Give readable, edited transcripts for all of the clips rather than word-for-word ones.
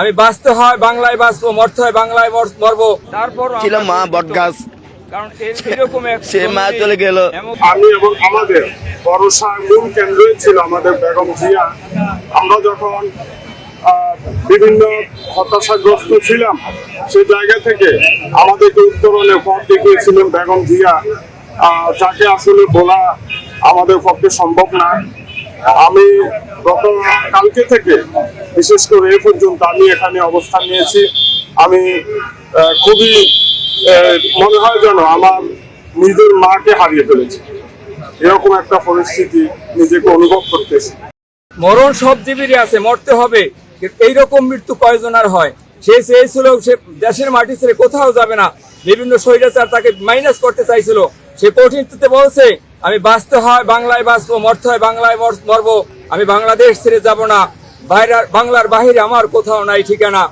আমি বাঁচতে হয় বাংলায় বাঁচবো, মরতে হয় বাংলায় মরবো। তারপর ছিল মা বটগাছ, কারণ এরকম এক সে মা চলে গেল। আমি এবং আমাদের ভরসার মূল কেন্দ্রে ছিল আমাদের বেগম জিয়া। আমরা যখন বিভিন্ন হতাশাগ্রস্ত ছিলাম, সেই জায়গা থেকে আমাদেরকে উত্তরণে পথ দেখিয়েছিলেন বেগম জিয়া, যাকে আসলে বলা আমাদের পক্ষে সম্ভব না। আমি গত কালকে থেকে বিশেষ করে এ পর্যন্ত আমি এখানে অবস্থান নিয়েছি। আমি খুবই মনে হয় যেন আমার নিজের মাকে হারিয়ে ফেলেছি, এরকম একটা পরিস্থিতি নিজেকে অনুভব করতেছি। মরণ সব জীবেরই আছে, মরতে হবে, এইরকম মৃত্যু কয়জনের হয়। সে চেয়েছিল সে দেশের মাটি ছেড়ে কোথাও যাবে না, বিভিন্ন স্বৈরাচার তাকে মাইনাস করতে চাইছিল। সে কঠিনতে বলছে আমি বাঁচতে হয় বাংলায় বাঁচবো, মরতে হয় বাংলায় মরবো, আমি বাংলাদেশ ছেড়ে যাব না, বাংলার বাহিরে আমার কোথাও নাই ঠিকানা।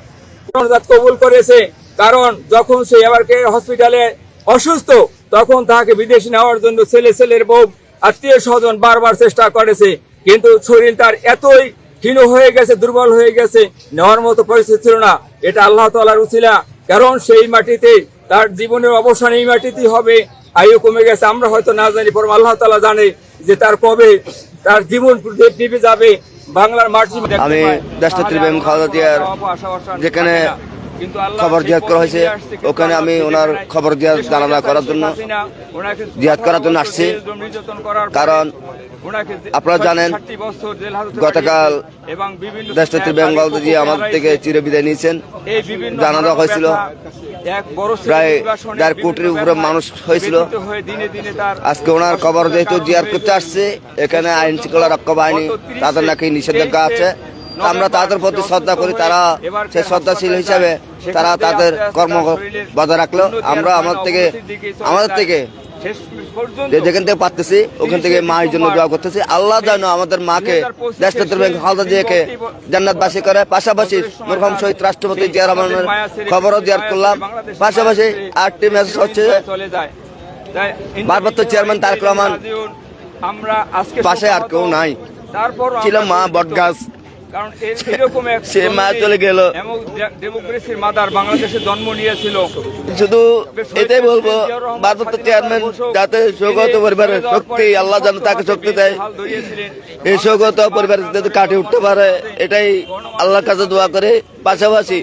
কবুল করেছে, কারণ যখন সে এবার হসপিটালে অসুস্থ তখন তাকে বিদেশে নেওয়ার জন্য ছেলের বউ আত্মীয় স্বজন বারবার চেষ্টা করেছে, কিন্তু শরীর তার এতই ক্ষীণ হয়ে গেছে, দুর্বল হয়ে গেছে, নেওয়ার মতো পরিস্থিতি ছিল না। এটা আল্লাহ তাআলার উছিলা, কারণ সেই মাটিতে তার জীবনের অবসান এই মাটিতেই হবে। আয়ু কমে গেছে, আমরা হয়তো না জানি, পরম আল্লাহ তাআলা জানে যে তার কবে তার জীবন নিভে যাবে। বাংলার মাটি আমি দেশনেত্রী বেগম খালেদা জিয়ার যেখানে খবর জিয়াদ করা হয়েছে, ওখানে আমি ওনার খবর জানাজা করার জন্য জিয়াদ করার জন্য আসছি। কারণ আপনারা জানেন গতকাল দেশনেত্রী বেগম খালেদা জিয়া আমাদের থেকে চিরবিদায় নিয়েছেন। জানাজা হয়েছিল, প্রায় 1.5 কোটির উপরে মানুষ হয়েছিল। আজকে ওনার খবর যেহেতু জিয়াদ করতে আসছে, এখানে আইন শৃঙ্খলা রক্ষা বাহিনী তাদের নাকি নিষেধাজ্ঞা আছে। আমরা তাদের প্রতি শ্রদ্ধা করি, তারা সেই শ্রদ্ধাশীল হিসাবে তারা তাদের কর্ম বজায় রাখলো। আমরা আমাদের থেকে যেখান থেকে পারতেছি ওখান থেকে মায়ের জন্য দোয়া করতেছি। আল্লাহ যেন আমাদের মাকে দেশনেত্রী বেগম খালেদা জিয়াকে জান্নাতবাসী করে। পাশাপাশি মরহুম শহীদ রাষ্ট্রপতি জিয়া রহমানের খবরও জিয়ারত করলাম। পাশাপাশি আরেকটি মেসেজ হচ্ছে ভারপ্রাপ্ত চেয়ারম্যান তারেক রহমান পাশে আর কেউ নাই, ছিল মা বটগাছ, কারণ এরকম এক সে মা চলে গেল। ডেমোক্রেসির মাদার বাংলাদেশে জন্ম নিয়েছিল। শুধু এটাই বলবো ভারপ্রাপ্ত চেয়ারম্যান যাতে সৌগত পরিবারের শক্তি, আল্লাহ যেন তাকে শক্তি দেয়, এই সৌগত পরিবার যাতে কাটিয়ে উঠতে পারে, এটাই আল্লাহর কাছে দোয়া করে। পাশাপাশি